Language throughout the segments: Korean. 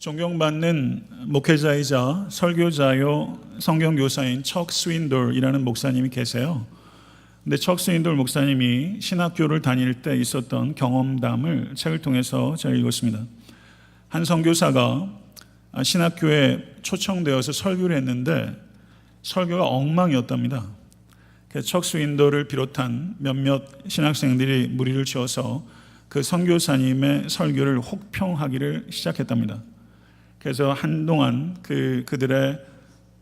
존경받는 목회자이자 설교자요 성경교사인 척 스윈돌이라는 목사님이 계세요. 근데 척 스윈돌 목사님이 신학교를 다닐 때 있었던 경험담을 책을 통해서 제가 읽었습니다. 한 선교사가 신학교에 초청되어서 설교를 했는데 설교가 엉망이었답니다. 그래서 척 스윈돌을 비롯한 몇몇 신학생들이 무리를 지어서 그 선교사님의 설교를 혹평하기를 시작했답니다. 그래서 한동안 그들의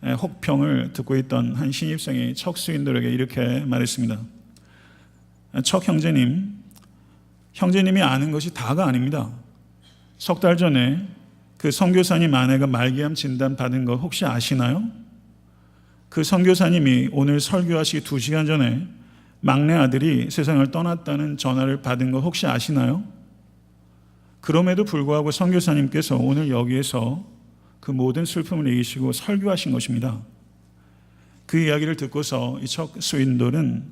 혹평을 듣고 있던 한 신입생이 척 스윈돌에게 이렇게 말했습니다. 척 형제님, 형제님이 아는 것이 다가 아닙니다. 석 달 전에 그 선교사님 아내가 말기암 진단 받은 거 혹시 아시나요? 그 선교사님이 오늘 설교하시기 2시간 전에 막내 아들이 세상을 떠났다는 전화를 받은 거 혹시 아시나요? 그럼에도 불구하고 선교사님께서 오늘 여기에서 그 모든 슬픔을 이기시고 설교하신 것입니다. 그 이야기를 듣고서 이 척 스윈돌은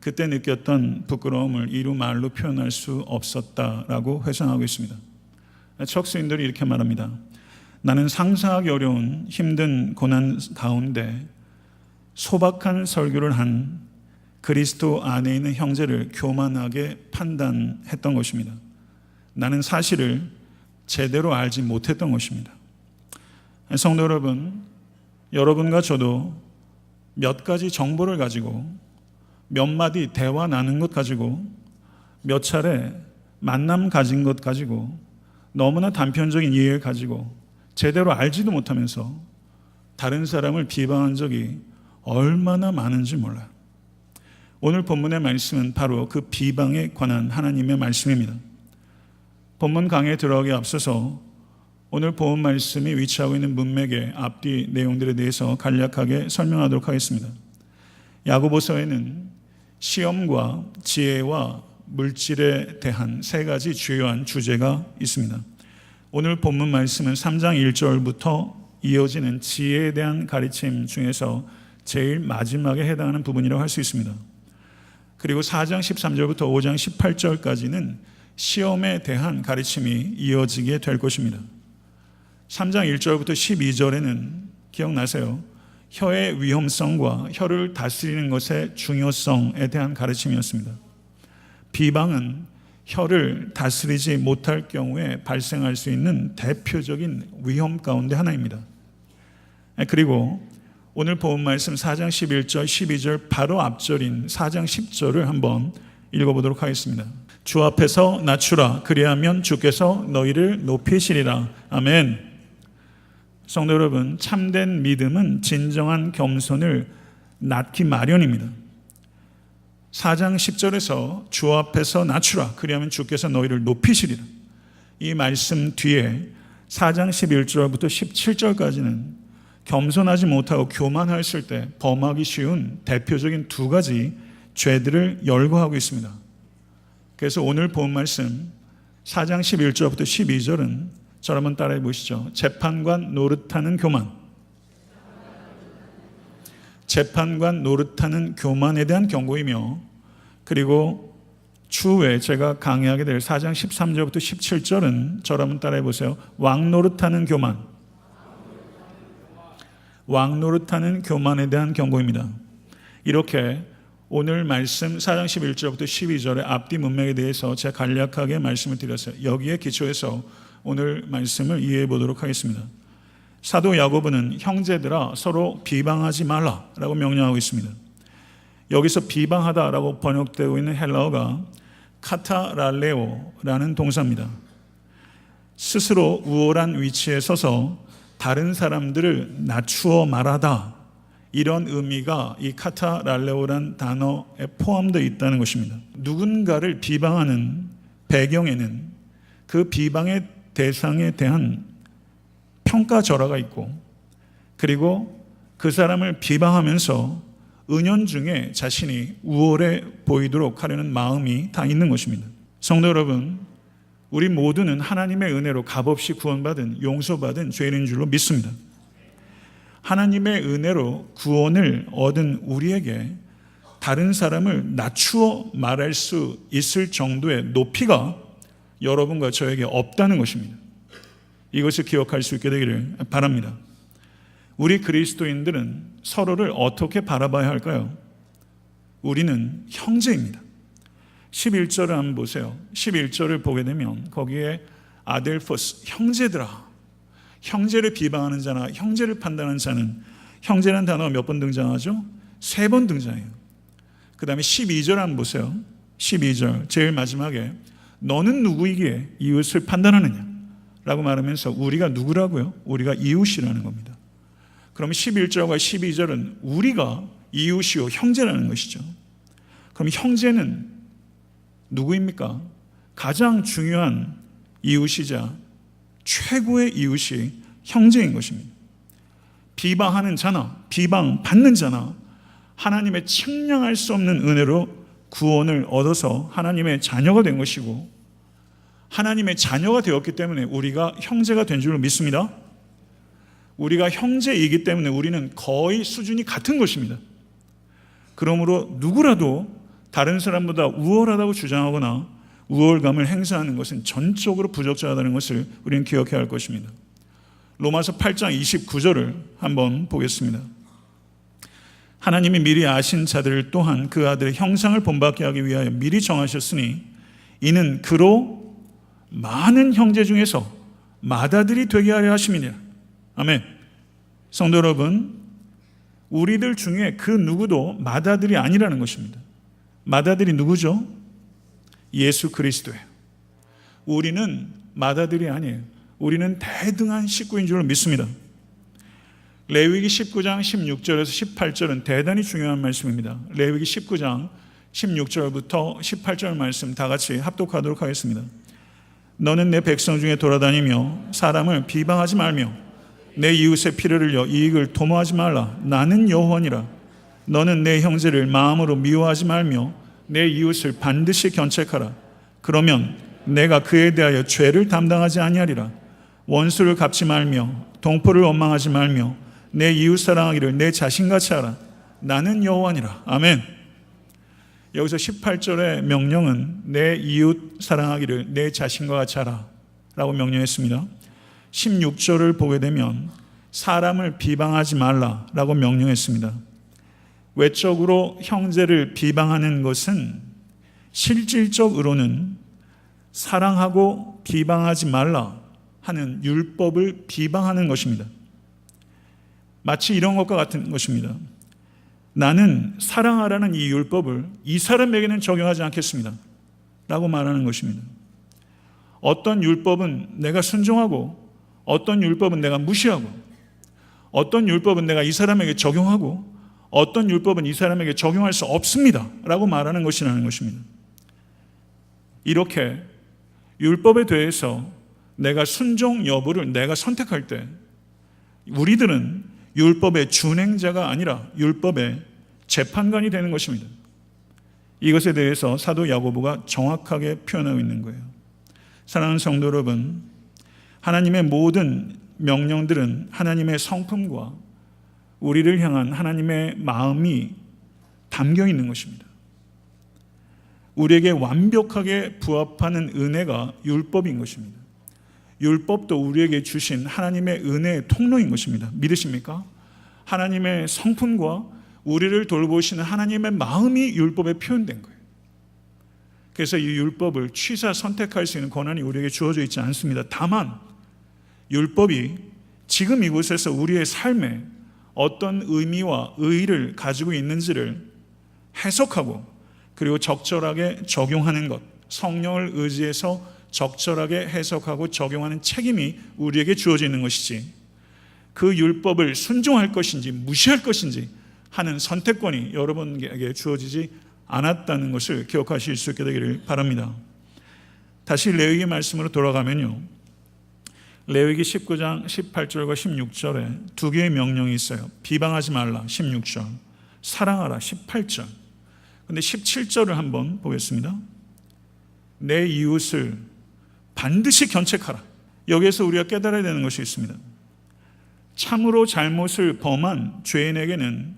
그때 느꼈던 부끄러움을 이루 말로 표현할 수 없었다라고 회상하고 있습니다. 척 스윈돌이 이렇게 말합니다. 나는 상상하기 어려운 힘든 고난 가운데 소박한 설교를 한 그리스도 안에 있는 형제를 교만하게 판단했던 것입니다. 나는 사실을 제대로 알지 못했던 것입니다. 성도 여러분, 여러분과 저도 몇 가지 정보를 가지고 몇 마디 대화 나눈 것 가지고 몇 차례 만남 가진 것 가지고 너무나 단편적인 이해를 가지고 제대로 알지도 못하면서 다른 사람을 비방한 적이 얼마나 많은지 몰라요. 오늘 본문의 말씀은 바로 그 비방에 관한 하나님의 말씀입니다. 본문 강의에 들어가기 앞서서 오늘 본 말씀이 위치하고 있는 문맥의 앞뒤 내용들에 대해서 간략하게 설명하도록 하겠습니다. 야고보서에는 시험과 지혜와 물질에 대한 3가지 주요한 주제가 있습니다. 오늘 본문 말씀은 3장 1절부터 이어지는 지혜에 대한 가르침 중에서 제일 마지막에 해당하는 부분이라고 할 수 있습니다. 그리고 4장 13절부터 5장 18절까지는 시험에 대한 가르침이 이어지게 될 것입니다. 3장 1절부터 12절에는 기억나세요? 혀의 위험성과 혀를 다스리는 것의 중요성에 대한 가르침이었습니다. 비방은 혀를 다스리지 못할 경우에 발생할 수 있는 대표적인 위험 가운데 하나입니다. 그리고 오늘 본 말씀 4장 11절, 12절 바로 앞절인 4장 10절을 한번 읽어보도록 하겠습니다. 주 앞에서 낮추라. 그리하면 주께서 너희를 높이시리라. 아멘. 성도 여러분, 참된 믿음은 진정한 겸손을 낳기 마련입니다. 4장 10절에서 주 앞에서 낮추라. 그리하면 주께서 너희를 높이시리라. 이 말씀 뒤에 4장 11절부터 17절까지는 겸손하지 못하고 교만했을 때 범하기 쉬운 대표적인 2가지 죄들을 열거하고 있습니다. 그래서 오늘 본 말씀 4장 11절부터 12절은 저를 한번 따라해 보시죠. 재판관 노릇하는 교만. 재판관 노릇하는 교만에 대한 경고이며, 그리고 추후에 제가 강의하게 될 4장 13절부터 17절은 저를 한번 따라해 보세요. 왕 노릇하는 교만. 왕 노릇하는 교만에 대한 경고입니다. 이렇게 오늘 말씀 4장 11절부터 12절의 앞뒤 문맥에 대해서 제가 간략하게 말씀을 드렸어요. 여기에 기초해서 오늘 말씀을 이해해 보도록 하겠습니다. 사도 야고보는 형제들아 서로 비방하지 말라라고 명령하고 있습니다. 여기서 비방하다라고 번역되고 있는 헬라어가 카타랄레오라는 동사입니다. 스스로 우월한 위치에 서서 다른 사람들을 낮추어 말하다, 이런 의미가 이 카타랄레오란 단어에 포함되어 있다는 것입니다. 누군가를 비방하는 배경에는 그 비방의 대상에 대한 평가절하가 있고, 그리고 그 사람을 비방하면서 은연중에 자신이 우월해 보이도록 하려는 마음이 다 있는 것입니다. 성도 여러분, 우리 모두는 하나님의 은혜로 값없이 구원받은, 용서받은 죄인인 줄로 믿습니다. 하나님의 은혜로 구원을 얻은 우리에게 다른 사람을 낮추어 말할 수 있을 정도의 높이가 여러분과 저에게 없다는 것입니다. 이것을 기억할 수 있게 되기를 바랍니다. 우리 그리스도인들은 서로를 어떻게 바라봐야 할까요? 우리는 형제입니다. 11절을 한번 보세요. 11절을 보게 되면 거기에 아델포스, 형제들아, 형제를 비방하는 자나 형제를 판단하는 자는, 형제라는 단어가 몇 번 등장하죠? 3번 등장해요. 그 다음에 12절 한번 보세요. 12절 제일 마지막에 너는 누구이기에 이웃을 판단하느냐 라고 말하면서 우리가 누구라고요? 우리가 이웃이라는 겁니다. 그럼 11절과 12절은 우리가 이웃이요 형제라는 것이죠. 그럼 형제는 누구입니까? 가장 중요한 이웃이자 최고의 이웃이 형제인 것입니다. 비방하는 자나 비방받는 자나 하나님의 측량할 수 없는 은혜로 구원을 얻어서 하나님의 자녀가 된 것이고, 하나님의 자녀가 되었기 때문에 우리가 형제가 된 줄로 믿습니다. 우리가 형제이기 때문에 우리는 거의 수준이 같은 것입니다. 그러므로 누구라도 다른 사람보다 우월하다고 주장하거나 우월감을 행사하는 것은 전적으로 부적절하다는 것을 우리는 기억해야 할 것입니다. 로마서 8장 29절을 한번 보겠습니다. 하나님이 미리 아신 자들을 또한 그 아들의 형상을 본받게 하기 위하여 미리 정하셨으니 이는 그로 많은 형제 중에서 맏아들이 되게 하려 하심이니라. 아멘. 성도 여러분, 우리들 중에 그 누구도 맏아들이 아니라는 것입니다. 맏아들이 누구죠? 예수 그리스도예요. 우리는 맏아들이 아니에요. 우리는 대등한 식구인 줄 믿습니다. 레위기 19장 16절에서 18절은 대단히 중요한 말씀입니다. 레위기 19장 16절부터 18절 말씀 다 같이 합독하도록 하겠습니다. 너는 내 백성 중에 돌아다니며 사람을 비방하지 말며 내 이웃의 피를 흘려 이익을 도모하지 말라. 나는 여호와니라. 너는 내 형제를 마음으로 미워하지 말며 내 이웃을 반드시 견책하라. 그러면 내가 그에 대하여 죄를 담당하지 아니하리라. 원수를 갚지 말며 동포를 원망하지 말며 내 이웃 사랑하기를 내 자신같이 하라. 나는 여호와니라. 아멘. 여기서 18절의 명령은 내 이웃 사랑하기를 내 자신과 같이 하라 라고 명령했습니다. 16절을 보게 되면 사람을 비방하지 말라 라고 명령했습니다. 외적으로 형제를 비방하는 것은 실질적으로는 사랑하고 비방하지 말라 하는 율법을 비방하는 것입니다. 마치 이런 것과 같은 것입니다. 나는 사랑하라는 이 율법을 이 사람에게는 적용하지 않겠습니다 라고 말하는 것입니다. 어떤 율법은 내가 순종하고 어떤 율법은 내가 무시하고 어떤 율법은 내가 이 사람에게 적용하고 어떤 율법은 이 사람에게 적용할 수 없습니다 라고 말하는 것이라는 것입니다. 이렇게 율법에 대해서 내가 순종 여부를 내가 선택할 때 우리들은 율법의 준행자가 아니라 율법의 재판관이 되는 것입니다. 이것에 대해서 사도 야고보가 정확하게 표현하고 있는 거예요. 사랑하는 성도 여러분, 하나님의 모든 명령들은 하나님의 성품과 우리를 향한 하나님의 마음이 담겨 있는 것입니다. 우리에게 완벽하게 부합하는 은혜가 율법인 것입니다. 율법도 우리에게 주신 하나님의 은혜의 통로인 것입니다. 믿으십니까? 하나님의 성품과 우리를 돌보시는 하나님의 마음이 율법에 표현된 거예요. 그래서 이 율법을 취사 선택할 수 있는 권한이 우리에게 주어져 있지 않습니다. 다만 율법이 지금 이곳에서 우리의 삶에 어떤 의미와 의의를 가지고 있는지를 해석하고 그리고 적절하게 적용하는 것, 성령을 의지해서 적절하게 해석하고 적용하는 책임이 우리에게 주어져 있는 것이지, 그 율법을 순종할 것인지 무시할 것인지 하는 선택권이 여러분에게 주어지지 않았다는 것을 기억하실 수 있게 되기를 바랍니다. 다시 레위기 말씀으로 돌아가면요, 레위기 19장 18절과 16절에 두 개의 명령이 있어요. 비방하지 말라 16절, 사랑하라 18절. 근데 17절을 한번 보겠습니다. 내 이웃을 반드시 견책하라. 여기에서 우리가 깨달아야 되는 것이 있습니다. 참으로 잘못을 범한 죄인에게는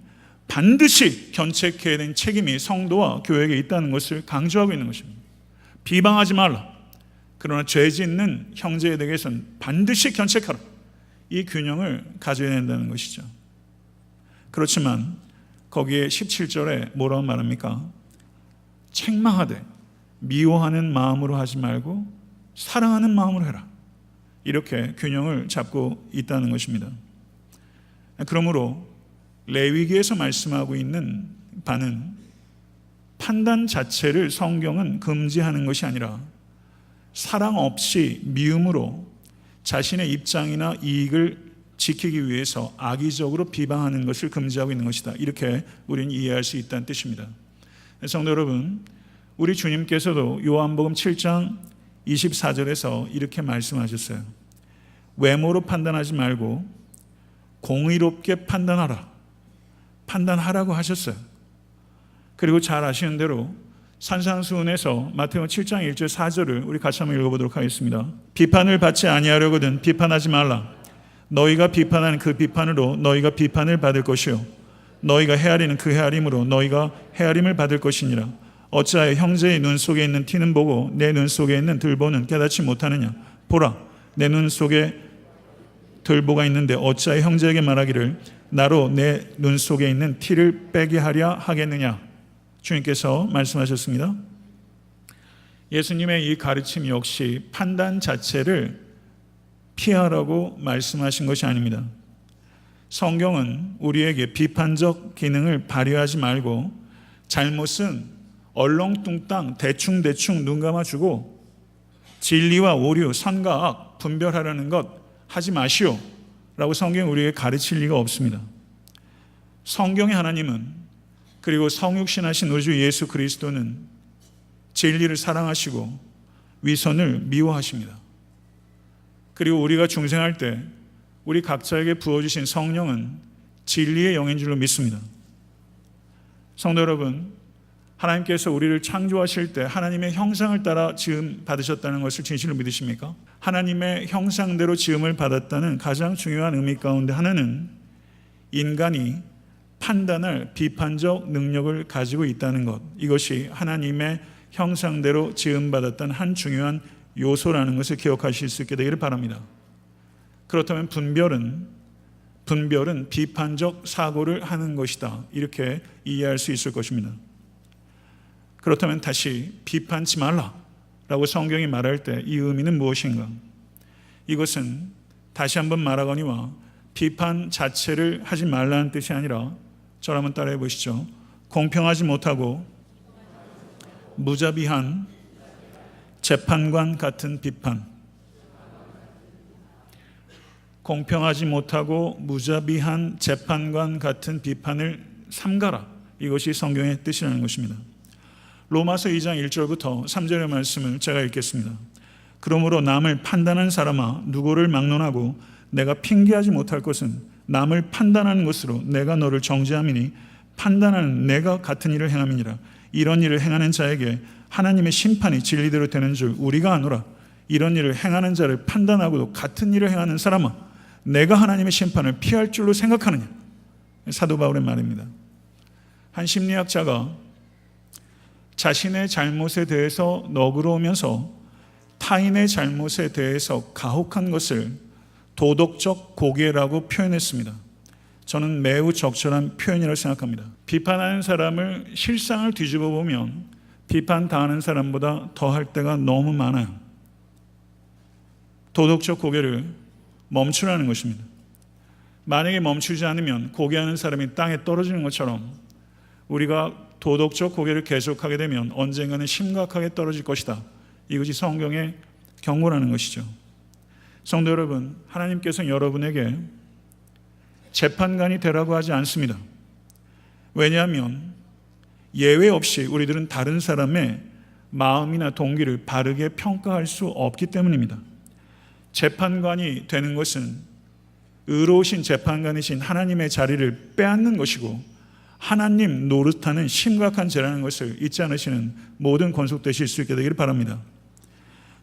반드시 견책해야 되는 책임이 성도와 교회에게 있다는 것을 강조하고 있는 것입니다. 비방하지 말라. 그러나 죄 짓는 형제에 대해서는 반드시 견책하라. 이 균형을 가져야 된다는 것이죠. 그렇지만 거기에 17절에 뭐라고 말합니까? 책망하되 미워하는 마음으로 하지 말고 사랑하는 마음으로 해라. 이렇게 균형을 잡고 있다는 것입니다. 그러므로 레위기에서 말씀하고 있는 바는 판단 자체를 성경은 금지하는 것이 아니라 사랑 없이 미움으로 자신의 입장이나 이익을 지키기 위해서 악의적으로 비방하는 것을 금지하고 있는 것이다. 이렇게 우리는 이해할 수 있다는 뜻입니다. 성도 여러분, 우리 주님께서도 요한복음 7장 24절에서 이렇게 말씀하셨어요. 외모로 판단하지 말고 공의롭게 판단하라고 하셨어요. 그리고 잘 아시는 대로 산상수훈에서 마태복음 7장 1절 4절을 우리 같이 한번 읽어보도록 하겠습니다. 비판을 받지 아니하려거든 비판하지 말라. 너희가 비판하는 그 비판으로 너희가 비판을 받을 것이요 너희가 헤아리는 그 헤아림으로 너희가 헤아림을 받을 것이니라. 어찌하여 형제의 눈 속에 있는 티는 보고 내 눈 속에 있는 들보는 깨닫지 못하느냐. 보라, 내 눈 속에 들보가 있는데 어찌하여 형제에게 말하기를 나로 내 눈 속에 있는 티를 빼게 하랴 하겠느냐. 주님께서 말씀하셨습니다. 예수님의 이 가르침 역시 판단 자체를 피하라고 말씀하신 것이 아닙니다. 성경은 우리에게 비판적 기능을 발휘하지 말고 잘못은 얼렁뚱땅 대충 눈 감아주고 진리와 오류, 선과 악 분별하라는 것 하지 마시오 라고 성경이 우리에게 가르칠 리가 없습니다. 성경의 하나님은 그리고 성육신하신 우리 주 예수 그리스도는 진리를 사랑하시고 위선을 미워하십니다. 그리고 우리가 중생할 때 우리 각자에게 부어주신 성령은 진리의 영인 줄로 믿습니다. 성도 여러분, 하나님께서 우리를 창조하실 때 하나님의 형상을 따라 지음 받으셨다는 것을 진실로 믿으십니까? 하나님의 형상대로 지음을 받았다는 가장 중요한 의미 가운데 하나는 인간이 판단할 비판적 능력을 가지고 있다는 것, 이것이 하나님의 형상대로 지음받았다는 한 중요한 요소라는 것을 기억하실 수 있게 되기를 바랍니다. 그렇다면 분별은 비판적 사고를 하는 것이다. 이렇게 이해할 수 있을 것입니다. 그렇다면 다시 비판치 말라라고 성경이 말할 때 이 의미는 무엇인가? 이것은 다시 한번 말하거니와 비판 자체를 하지 말라는 뜻이 아니라 저를 한번 따라해 보시죠. 공평하지 못하고 무자비한 재판관 같은 비판. 공평하지 못하고 무자비한 재판관 같은 비판을 삼가라. 이것이 성경의 뜻이라는 것입니다. 로마서 2장 1절부터 3절의 말씀을 제가 읽겠습니다. 그러므로 남을 판단한 사람아 누구를 막론하고 내가 핑계하지 못할 것은 남을 판단하는 것으로 내가 너를 정죄함이니 판단하는 내가 같은 일을 행함이니라. 이런 일을 행하는 자에게 하나님의 심판이 진리대로 되는 줄 우리가 아노라. 이런 일을 행하는 자를 판단하고도 같은 일을 행하는 사람아 내가 하나님의 심판을 피할 줄로 생각하느냐. 사도 바울의 말입니다. 한 심리학자가 자신의 잘못에 대해서 너그러우면서 타인의 잘못에 대해서 가혹한 것을 도덕적 고개라고 표현했습니다. 저는 매우 적절한 표현이라고 생각합니다. 비판하는 사람을 실상을 뒤집어 보면 비판당하는 사람보다 더할 때가 너무 많아요. 도덕적 고개를 멈추라는 것입니다. 만약에 멈추지 않으면 고개하는 사람이 땅에 떨어지는 것처럼 우리가 도덕적 고개를 계속하게 되면 언젠가는 심각하게 떨어질 것이다. 이것이 성경의 경고라는 것이죠. 성도 여러분, 하나님께서는 여러분에게 재판관이 되라고 하지 않습니다. 왜냐하면 예외 없이 우리들은 다른 사람의 마음이나 동기를 바르게 평가할 수 없기 때문입니다. 재판관이 되는 것은 의로우신 재판관이신 하나님의 자리를 빼앗는 것이고 하나님 노릇하는 심각한 죄라는 것을 잊지 않으시는 모든 권속되실 수 있게 되기를 바랍니다.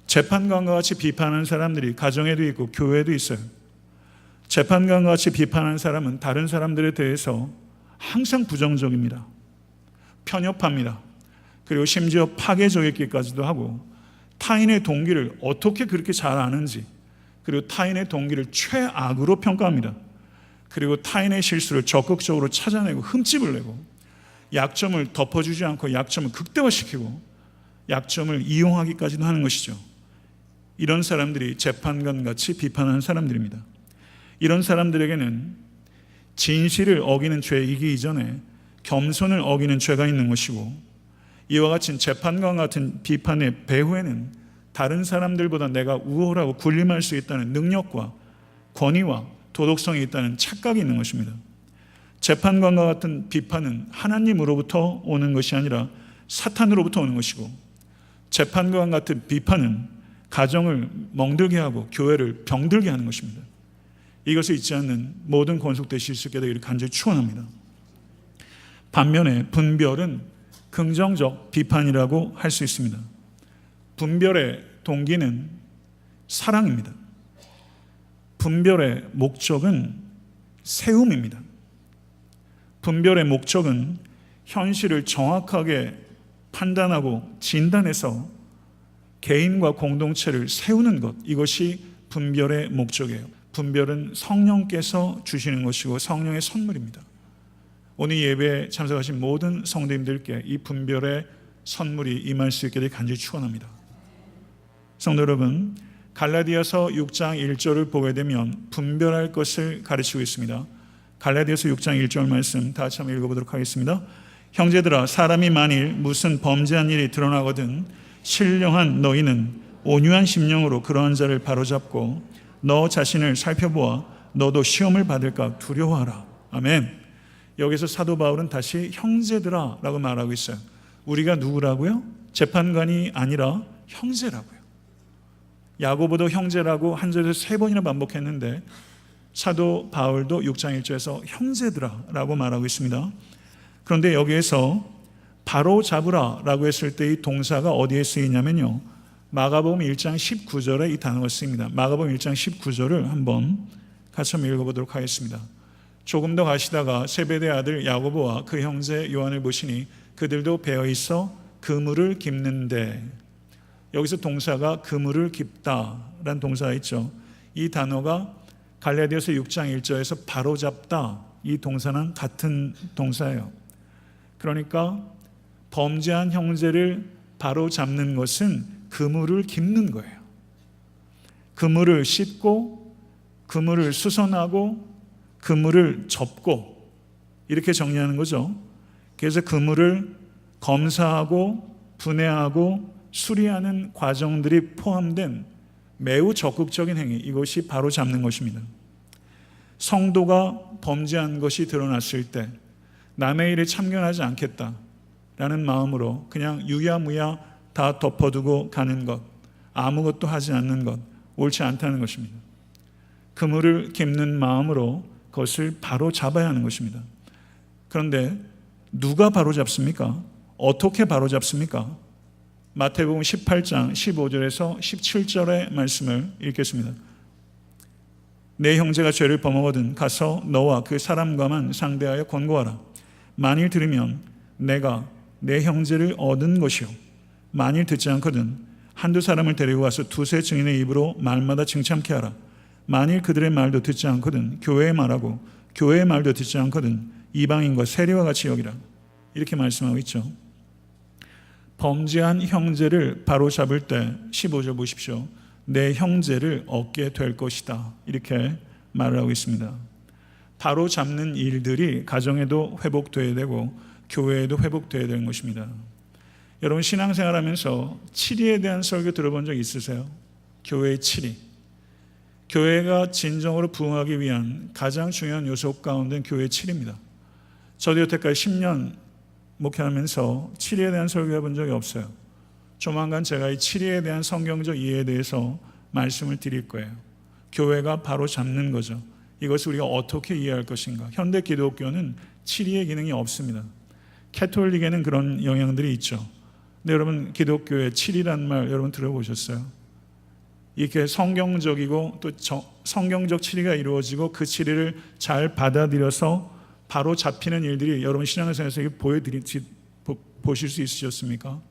재판관과 같이 비판하는 사람들이 가정에도 있고 교회에도 있어요. 재판관과 같이 비판하는 사람은 다른 사람들에 대해서 항상 부정적입니다. 편협합니다. 그리고 심지어 파괴적이기까지도 하고 타인의 동기를 어떻게 그렇게 잘 아는지, 그리고 타인의 동기를 최악으로 평가합니다. 그리고 타인의 실수를 적극적으로 찾아내고 흠집을 내고, 약점을 덮어주지 않고 약점을 극대화시키고 약점을 이용하기까지도 하는 것이죠. 이런 사람들이 재판관같이 비판하는 사람들입니다. 이런 사람들에게는 진실을 어기는 죄이기 이전에 겸손을 어기는 죄가 있는 것이고, 이와 같은 재판관 같은 비판의 배후에는 다른 사람들보다 내가 우월하고 군림할 수 있다는 능력과 권위와 도덕성이 있다는 착각이 있는 것입니다. 재판관과 같은 비판은 하나님으로부터 오는 것이 아니라 사탄으로부터 오는 것이고, 재판관 같은 비판은 가정을 멍들게 하고 교회를 병들게 하는 것입니다. 이것을 잊지 않는 모든 권속되실 수 있게 되기를 간절히 축원합니다. 반면에 분별은 긍정적 비판이라고 할 수 있습니다. 분별의 동기는 사랑입니다. 분별의 목적은 세움입니다. 분별의 목적은 현실을 정확하게 판단하고 진단해서 개인과 공동체를 세우는 것, 이것이 분별의 목적이에요. 분별은 성령께서 주시는 것이고 성령의 선물입니다. 오늘 예배에 참석하신 모든 성도님들께 이 분별의 선물이 임할 수 있게 되길 간절히 축원합니다. 성도 여러분, 갈라디아서 6장 1절을 보게 되면 분별할 것을 가르치고 있습니다. 갈라디아서 6장 1절 말씀 다 같이 한번 읽어보도록 하겠습니다. 형제들아, 사람이 만일 무슨 범죄한 일이 드러나거든 신령한 너희는 온유한 심령으로 그러한 자를 바로잡고 너 자신을 살펴보아 너도 시험을 받을까 두려워하라. 아멘. 여기서 사도 바울은 다시 형제들아 라고 말하고 있어요. 우리가 누구라고요? 재판관이 아니라 형제라고요. 야고보도 형제라고 한 절에서 3번이나 반복했는데 사도 바울도 6장 1절에서 형제들아 라고 말하고 있습니다. 그런데 여기에서 바로 잡으라 라고 했을 때 이 동사가 어디에 쓰이냐면요, 마가복음 1장 19절에 이 단어가 쓰입니다. 마가복음 1장 19절을 한번 같이 한번 읽어보도록 하겠습니다. 조금 더 가시다가 세베대 아들 야고보와 그 형제 요한을 보시니 그들도 배어있어 그물을 깁는데, 여기서 동사가 그물을 깁다라는 동사가 있죠. 이 단어가 갈라디아서 6장 1절에서 바로잡다, 이 동사는 같은 동사예요. 그러니까 범죄한 형제를 바로잡는 것은 그물을 깁는 거예요. 그물을 씻고 그물을 수선하고 그물을 접고 이렇게 정리하는 거죠. 그래서 그물을 검사하고 분해하고 수리하는 과정들이 포함된 매우 적극적인 행위, 이것이 바로 잡는 것입니다. 성도가 범죄한 것이 드러났을 때 남의 일에 참견하지 않겠다라는 마음으로 그냥 유야무야 다 덮어두고 가는 것, 아무것도 하지 않는 것, 옳지 않다는 것입니다. 그물을 깁는 마음으로 그것을 바로 잡아야 하는 것입니다. 그런데 누가 바로 잡습니까? 어떻게 바로 잡습니까? 마태복음 18장 15절에서 17절의 말씀을 읽겠습니다. 내 형제가 죄를 범하거든 가서 너와 그 사람과만 상대하여 권고하라. 만일 들으면 내가 내 형제를 얻은 것이요, 만일 듣지 않거든 한두 사람을 데리고 가서 두세 증인의 입으로 말마다 칭찬케 하라. 만일 그들의 말도 듣지 않거든 교회의 말하고 교회의 말도 듣지 않거든 이방인과 세리와 같이 여기라. 이렇게 말씀하고 있죠. 범죄한 형제를 바로잡을 때 15절 보십시오. 내 형제를 얻게 될 것이다, 이렇게 말을 하고 있습니다. 바로잡는 일들이 가정에도 회복되어야 되고 교회에도 회복되어야 되는 것입니다. 여러분, 신앙생활하면서 치리에 대한 설교 들어본 적 있으세요? 교회의 치리. 교회가 진정으로 부흥하기 위한 가장 중요한 요소 가운데 교회의 치리입니다. 저도 여태까지 10년 목회하면서 치리에 대한 설교해 본 적이 없어요. 조만간 제가 이 치리에 대한 성경적 이해에 대해서 말씀을 드릴 거예요. 교회가 바로 잡는 거죠. 이것을 우리가 어떻게 이해할 것인가. 현대 기독교는 치리의 기능이 없습니다. 캐톨릭에는 그런 영향들이 있죠. 근데 여러분, 기독교의 치리란 말 여러분 들어보셨어요? 이렇게 성경적이고 또 성경적 치리가 이루어지고 그 치리를 잘 받아들여서 바로 잡히는 일들이 여러분 신앙생활에서 보실 수 있으셨습니까?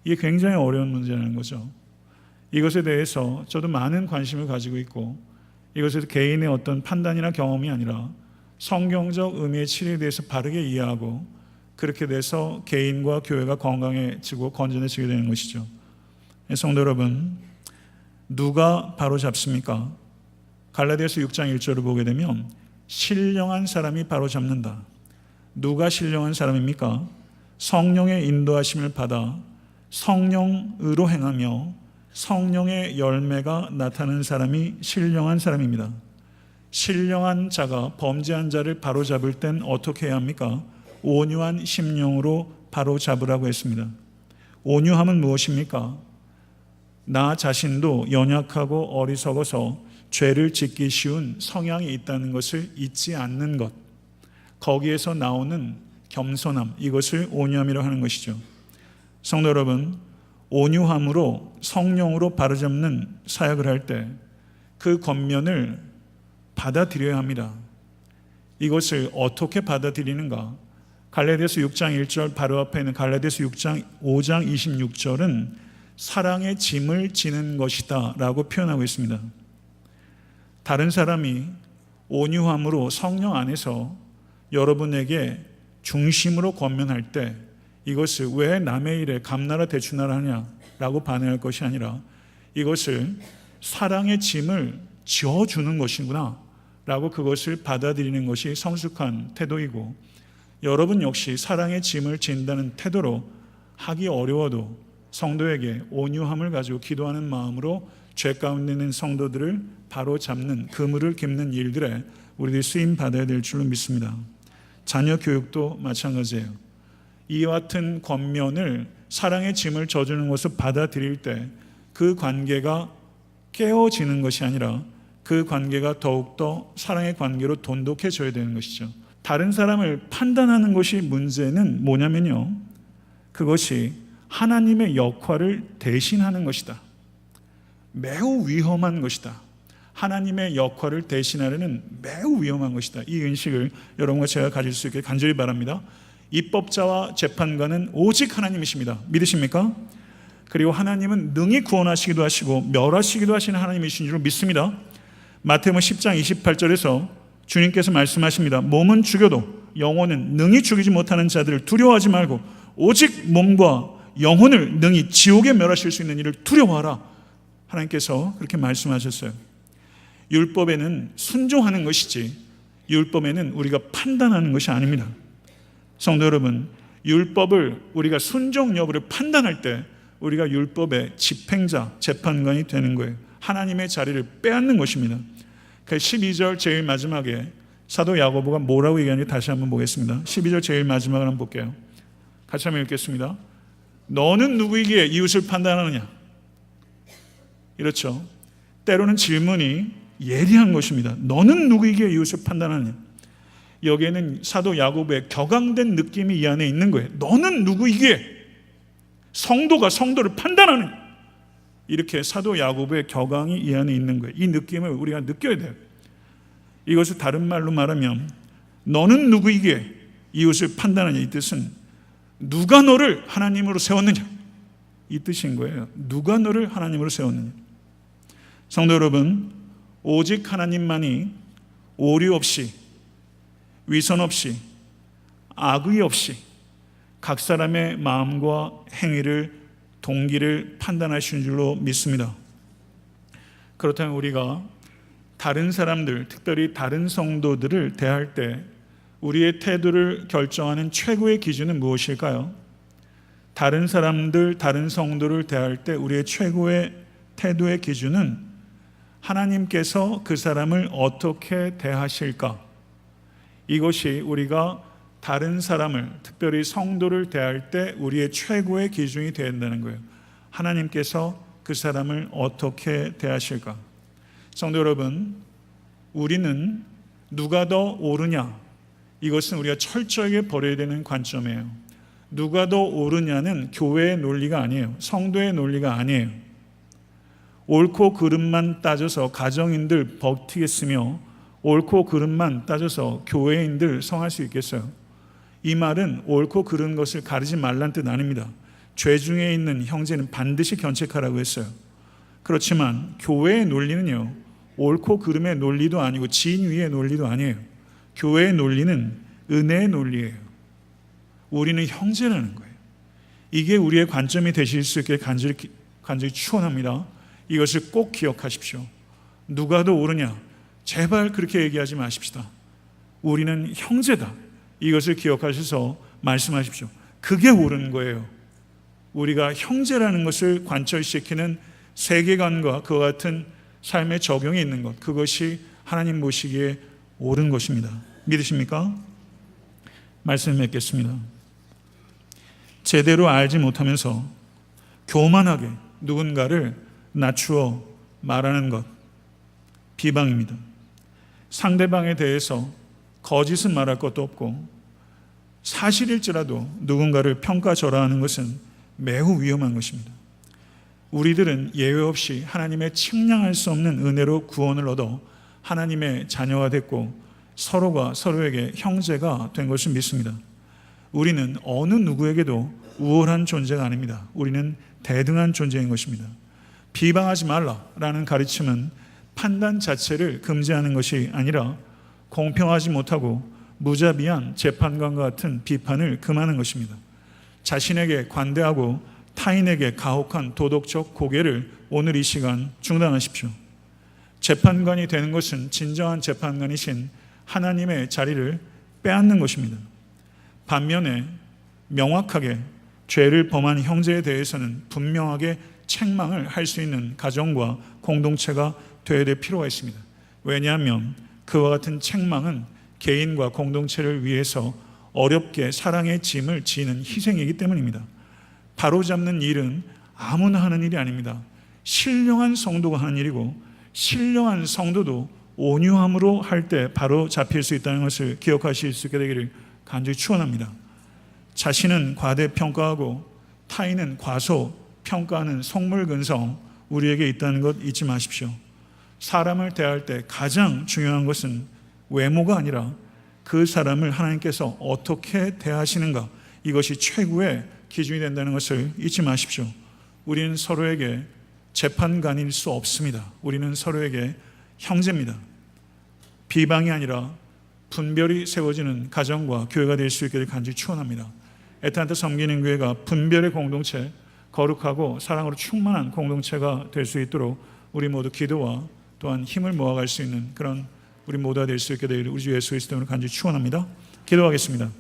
이게 굉장히 어려운 문제라는 거죠. 이것에 대해서 저도 많은 관심을 가지고 있고, 이것에서 개인의 어떤 판단이나 경험이 아니라 성경적 의미의 진리에 대해서 바르게 이해하고, 그렇게 돼서 개인과 교회가 건강해지고 건전해지게 되는 것이죠. 성도 여러분, 누가 바로 잡습니까? 갈라디아서 6장 1절을 보게 되면 신령한 사람이 바로 잡는다. 누가 신령한 사람입니까? 성령의 인도하심을 받아 성령으로 행하며 성령의 열매가 나타나는 사람이 신령한 사람입니다. 신령한 자가 범죄한 자를 바로잡을 땐 어떻게 해야 합니까? 온유한 심령으로 바로잡으라고 했습니다. 온유함은 무엇입니까? 나 자신도 연약하고 어리석어서 죄를 짓기 쉬운 성향이 있다는 것을 잊지 않는 것, 거기에서 나오는 겸손함, 이것을 온유함이라고 하는 것이죠. 성도 여러분, 온유함으로 성령으로 바로잡는 사역을 할 때 그 권면을 받아들여야 합니다. 이것을 어떻게 받아들이는가? 갈라디아서 6장 1절 바로 앞에 있는 갈라디아서 5장 26절은 사랑의 짐을 지는 것이다 라고 표현하고 있습니다. 다른 사람이 온유함으로 성령 안에서 여러분에게 중심으로 권면할 때 이것을 왜 남의 일에 감나라 대추나라 하냐라고 반응할 것이 아니라 이것을 사랑의 짐을 지어주는 것이구나 라고 그것을 받아들이는 것이 성숙한 태도이고, 여러분 역시 사랑의 짐을 진다는 태도로 하기 어려워도 성도에게 온유함을 가지고 기도하는 마음으로 죄 가운데 있는 성도들을 바로 잡는, 그물을 깁는 일들에 우리들이 쓰임 받아야 될 줄로 믿습니다. 자녀 교육도 마찬가지예요. 이와 같은 권면을 사랑의 짐을 져주는 것을 받아들일 때 그 관계가 깨어지는 것이 아니라 그 관계가 더욱더 사랑의 관계로 돈독해져야 되는 것이죠. 다른 사람을 판단하는 것이 문제는 뭐냐면요, 그것이 하나님의 역할을 대신하는 것이다. 매우 위험한 것이다. 하나님의 역할을 대신하려는 매우 위험한 것이다. 이 인식을 여러분과 제가 가질 수 있게 간절히 바랍니다. 입법자와 재판관은 오직 하나님이십니다. 믿으십니까? 그리고 하나님은 능히 구원하시기도 하시고 멸하시기도 하시는 하나님이신 줄 믿습니다. 마태복음 10장 28절에서 주님께서 말씀하십니다. 몸은 죽여도 영혼은 능히 죽이지 못하는 자들을 두려워하지 말고 오직 몸과 영혼을 능히 지옥에 멸하실 수 있는 이를 두려워하라. 하나님께서 그렇게 말씀하셨어요. 율법에는 순종하는 것이지 율법에는 우리가 판단하는 것이 아닙니다. 성도 여러분, 율법을 우리가 순종 여부를 판단할 때 우리가 율법의 집행자, 재판관이 되는 거예요. 하나님의 자리를 빼앗는 것입니다. 12절 제일 마지막에 사도 야고보가 뭐라고 얘기하는지 다시 한번 보겠습니다. 12절 제일 마지막을 한번 볼게요. 같이 한번 읽겠습니다. 너는 누구이기에 이웃을 판단하느냐? 이렇죠. 때로는 질문이 예리한 것입니다. 너는 누구이기에 이웃을 판단하느냐? 여기에는 사도 야고보의 격앙된 느낌이 이 안에 있는 거예요. 너는 누구이기에 성도가 성도를 판단하느냐? 이렇게 사도 야고보의 격앙이 이 안에 있는 거예요. 이 느낌을 우리가 느껴야 돼요. 이것을 다른 말로 말하면 너는 누구이기에 이웃을 판단하냐, 이 뜻은 누가 너를 하나님으로 세웠느냐, 이 뜻인 거예요. 누가 너를 하나님으로 세웠느냐. 성도 여러분, 오직 하나님만이 오류 없이, 위선 없이, 악의 없이 각 사람의 마음과 행위를, 동기를 판단하시는 줄로 믿습니다. 그렇다면 우리가 다른 사람들, 특별히 다른 성도들을 대할 때 우리의 태도를 결정하는 최고의 기준은 무엇일까요? 다른 사람들, 다른 성도를 대할 때 우리의 최고의 태도의 기준은 하나님께서 그 사람을 어떻게 대하실까? 이것이 우리가 다른 사람을, 특별히 성도를 대할 때 우리의 최고의 기준이 되어야 한다는 거예요. 하나님께서 그 사람을 어떻게 대하실까? 성도 여러분, 우리는 누가 더 옳으냐? 이것은 우리가 철저하게 버려야 되는 관점이에요. 누가 더 옳으냐는 교회의 논리가 아니에요. 성도의 논리가 아니에요. 옳고 그름만 따져서 가정인들 버티겠으며 옳고 그름만 따져서 교회인들 성할 수 있겠어요? 이 말은 옳고 그른 것을 가리지 말란 뜻 아닙니다. 죄 중에 있는 형제는 반드시 견책하라고 했어요. 그렇지만 교회의 논리는요, 옳고 그름의 논리도 아니고 진위의 논리도 아니에요. 교회의 논리는 은혜의 논리예요. 우리는 형제라는 거예요. 이게 우리의 관점이 되실 수 있게 간절히 축원합니다. 이것을 꼭 기억하십시오. 누가 더 옳으냐? 제발 그렇게 얘기하지 마십시다. 우리는 형제다. 이것을 기억하셔서 말씀하십시오. 그게 옳은 거예요. 우리가 형제라는 것을 관철시키는 세계관과 그와 같은 삶의 적용이 있는 것, 그것이 하나님 보시기에 옳은 것입니다. 믿으십니까? 말씀 맺겠습니다. 제대로 알지 못하면서 교만하게 누군가를 낮추어 말하는 것, 비방입니다. 상대방에 대해서 거짓은 말할 것도 없고 사실일지라도 누군가를 평가절하하는 것은 매우 위험한 것입니다. 우리들은 예외 없이 하나님의 측량할 수 없는 은혜로 구원을 얻어 하나님의 자녀가 됐고 서로가 서로에게 형제가 된 것을 믿습니다. 우리는 어느 누구에게도 우월한 존재가 아닙니다. 우리는 대등한 존재인 것입니다. 비방하지 말라라는 가르침은 판단 자체를 금지하는 것이 아니라 공평하지 못하고 무자비한 재판관과 같은 비판을 금하는 것입니다. 자신에게 관대하고 타인에게 가혹한 도덕적 고개를 오늘 이 시간 중단하십시오. 재판관이 되는 것은 진정한 재판관이신 하나님의 자리를 빼앗는 것입니다. 반면에 명확하게 죄를 범한 형제에 대해서는 분명하게 책망을 할 수 있는 가정과 공동체가 되어야 될 필요가 있습니다. 왜냐하면 그와 같은 책망은 개인과 공동체를 위해서 어렵게 사랑의 짐을 지는 희생이기 때문입니다. 바로잡는 일은 아무나 하는 일이 아닙니다. 신령한 성도가 하는 일이고 신령한 성도도 온유함으로 할 때 바로 잡힐 수 있다는 것을 기억하실 수 있게 되기를 간절히 축원합니다. 자신은 과대평가하고 타인은 과소평가하는 속물근성 우리에게 있다는 것 잊지 마십시오. 사람을 대할 때 가장 중요한 것은 외모가 아니라 그 사람을 하나님께서 어떻게 대하시는가, 이것이 최고의 기준이 된다는 것을 잊지 마십시오. 우리는 서로에게 재판관일 수 없습니다. 우리는 서로에게 형제입니다. 비방이 아니라 분별이 세워지는 가정과 교회가 될 수 있기를 간절히 축원합니다. 애타한테 섬기는 교회가 분별의 공동체, 거룩하고 사랑으로 충만한 공동체가 될 수 있도록 우리 모두 기도와 또한 힘을 모아갈 수 있는 그런 우리 모두가 될 수 있게 되기를 우리 주 예수 그리스도 이름으로 간절히 축원합니다. 기도하겠습니다.